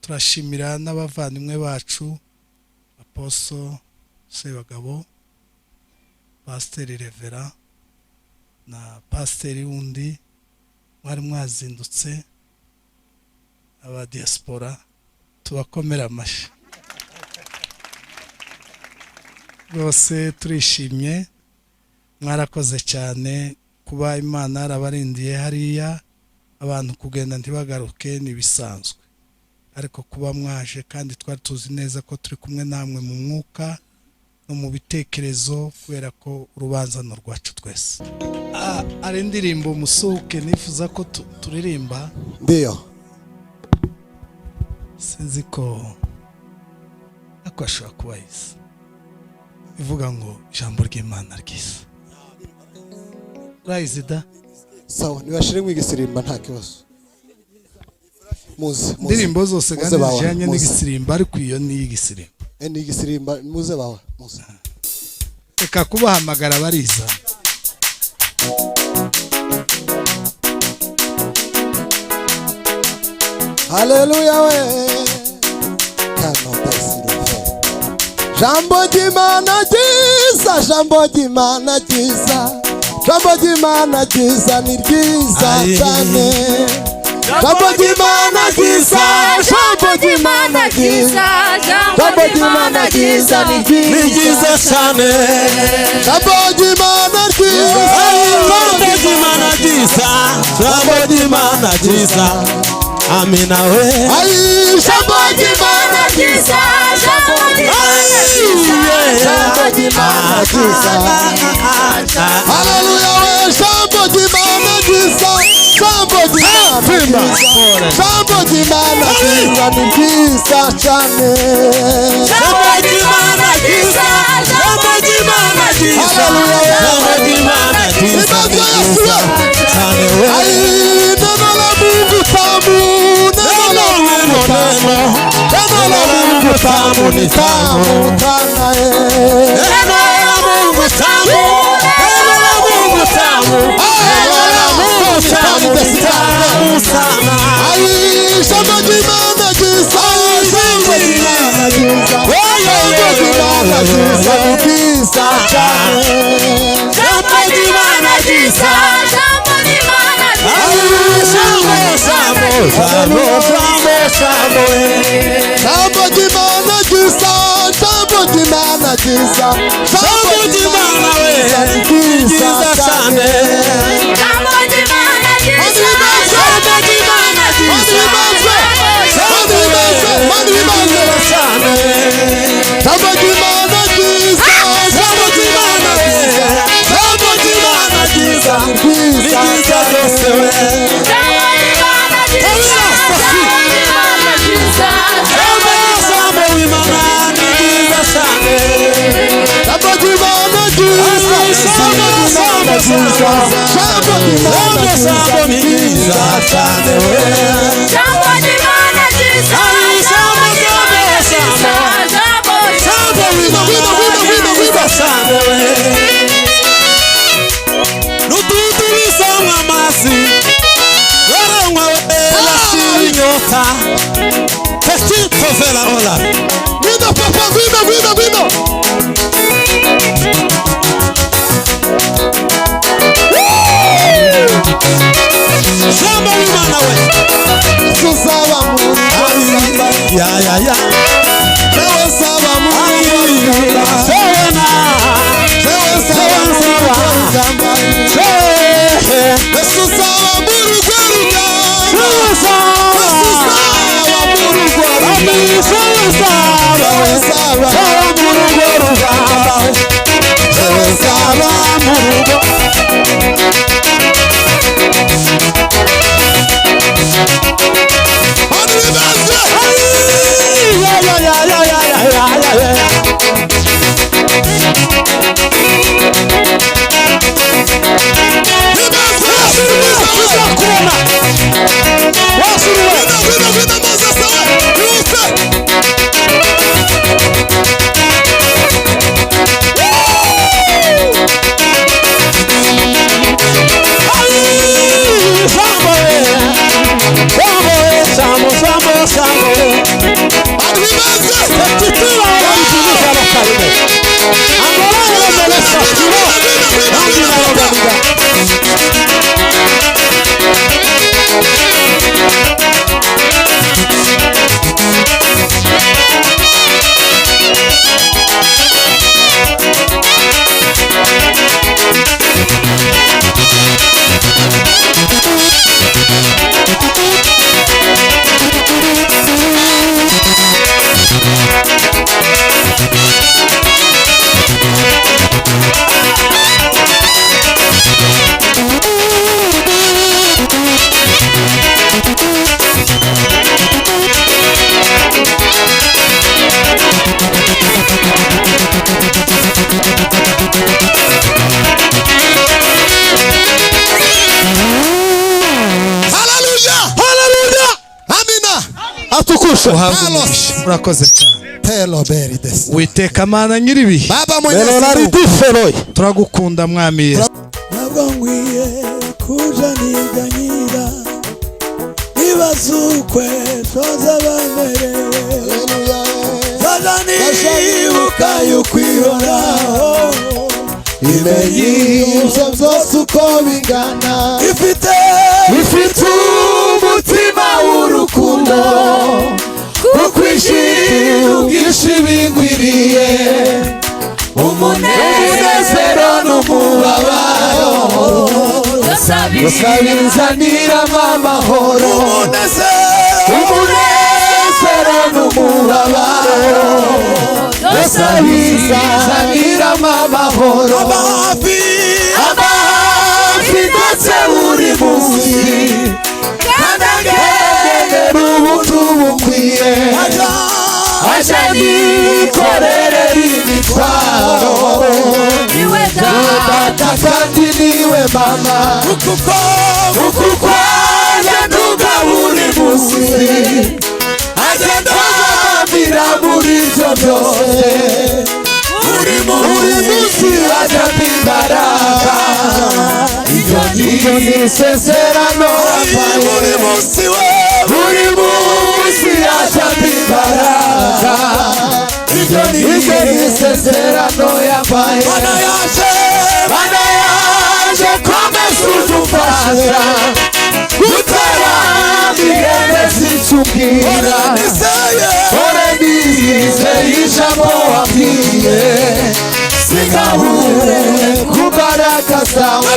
turashimira n'abavandimwe bacu Apostle Sebagabo, Pasiteri Revera na Pasiteri wundi mwari mwazindutse, aba diaspora tubakomera amashi. Rwose turishimye, mwarakoze cyane kuba Imana yarabarindiye hariya, abantu kugenda ntibagaruke nibisanzwe, ariko kuba mwaje kandi twari tuzi neza ko turi kumwe namwe mu mwuka no mu bitekerezo, kubera ko urubanza no rwacu twese. Ari indirimbo musuke nifuza ko turirimba. Ndio sinzi ko akwashobora kuba yise ivuga ngo ijambo ry'Imana ryiza. Raizida sawa, nibashire mwigisirimba nta kibazo. Muze indirimbo zose kandi zijanye n'igisirimba, ariko iyo ni igisirimba. Ni igisirimba, muze bawe muze. Reka kubahamagara bariza. Haleluya we kano tasiro. Jambo jimana jiza, jambo jimana jiza, jambo jimana jiza ni jiza cyane. Jambo jimana jiza, jambo jimana jiza, jambo jimana jiza ni jiza cyane. Jambo jimana jiza, jambo jimana jiza, jambo jimana jiza. Amina we. Ay, jambo jimana jiza, jambo jimana jiza, jambo jimana jiza. Haleluya we, jambo jimana jiza, jambo jimana jiza, jambo jimana jiza ni jiza cyane. Jambo jimana jiza, jambo jimana jiza, jambo jimana jiza ni jiza cyane we. Ay, neno la Mungu tamu, neno la Mungu tamu ni tamu sana eh. Neno la Mungu tamu, neno la Mungu tamu, neno la Mungu tamu ni tamu sana. Ay, jambo jimana jiza, jambo jimana jiza, jambo jimana jiza ni jiza cyane. Jambo jimana jiza, jambo jimana jiza, jambo jimana jiza, jambo jimana jiza, jambo jimana we jiza cyane. Jambo jimana jiza, jambo jimana jiza, jambo jimana cyane. Jambo jimana jiza, jambo jimana jiza, jambo jimana jiza jiza cyose we. Vino. Samba wimana we Susaba muri ya Sewe saba muri Sewena Sewe saba Susaba muri Gwaruga Susaba muri Gwaruga Susaba muri Gwaruga Susaba muri Gwaruga uhabwe umugisha urakoze cyane Telo beri desi. witeka mana nyiribihe Baba mwenye turagukunda mwami Yesu ntabwo nkwiye kuja niganyira ibazukwe toza bamerewe zaza nibuka y'ukwihoraho imenye ibyo byose uko bingana ifite umutima w'urukundo kukwishira ubwinshi bingwiriye umunezero n'umubabaro gusabizaniramo amahoro umunezero n'umubabaro gusabizaniramo amahoro amahafi ndetse buri munsi kandi agendera ubutu bukwiye aje yikorere imitwaro niwe data kandi niwe mama kuko agenduga buri munsi agenda avira muri ibyo byose buri munsi ajyana imbaraga ibyo ni isezerano buri munsi ajyana imbaraga ibyo ni isezerano yabaye Mana yaje komeza udufasha gutera ihene zicubwira ore nizeye ijambo wabwiye singahure ku mbaraga zawe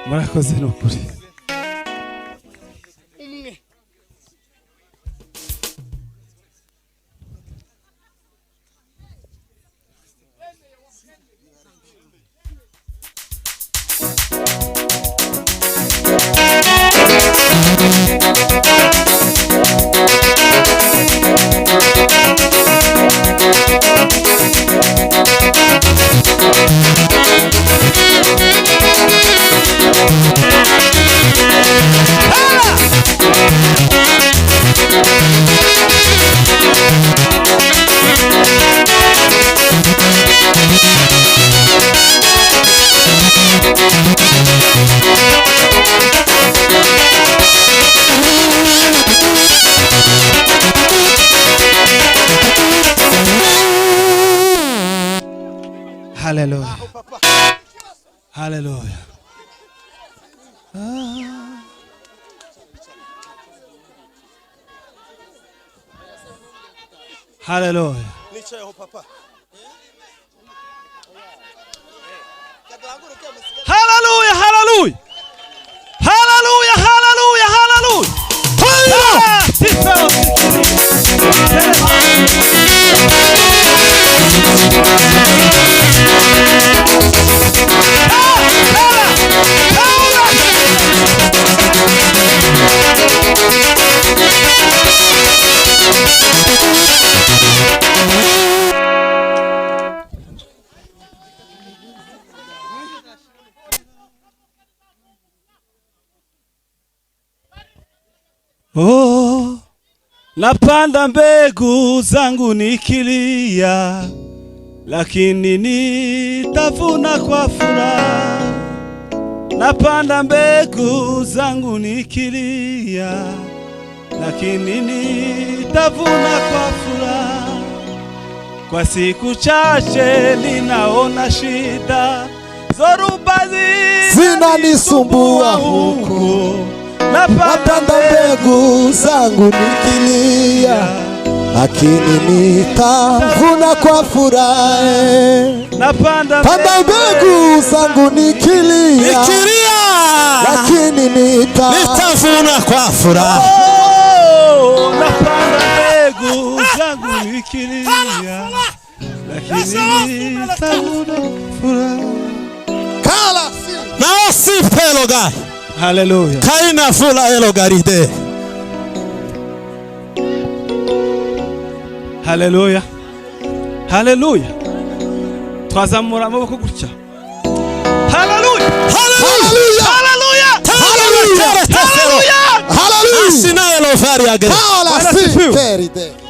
murakoze n'ukuri Hallelujah. Hallelujah. Hallelujah. Hallelujah. Hallelujah. Hallelujah. Hallelujah. Hallelujah. Oh, napanda mbegu zangu nikilia, lakini nitavuna kwa furaha. Napanda mbegu zangu nikilia, lakini nitavuna kwa furaha. Kwa siku chache ninaona shida, zoruba zinanisumbua huku. Napanda mbegu zangu nikilia, lakini nitavuna kwa furaha. Napanda mbegu zangu nikilia, lakini nitavuna kwa furaha. Napanda mbegu zangu nikilia, lakini nitavuna kwa furaha. Na osipelo gai. Hallelujah. Kaina fula elo garide. Hallelujah. Hallelujah. Twazamura amaboko gutya. Hallelujah. Hallelujah. Hallelujah. Hallelujah. Hallelujah. Hallelujah. Asina elo fari agre. Hallelujah.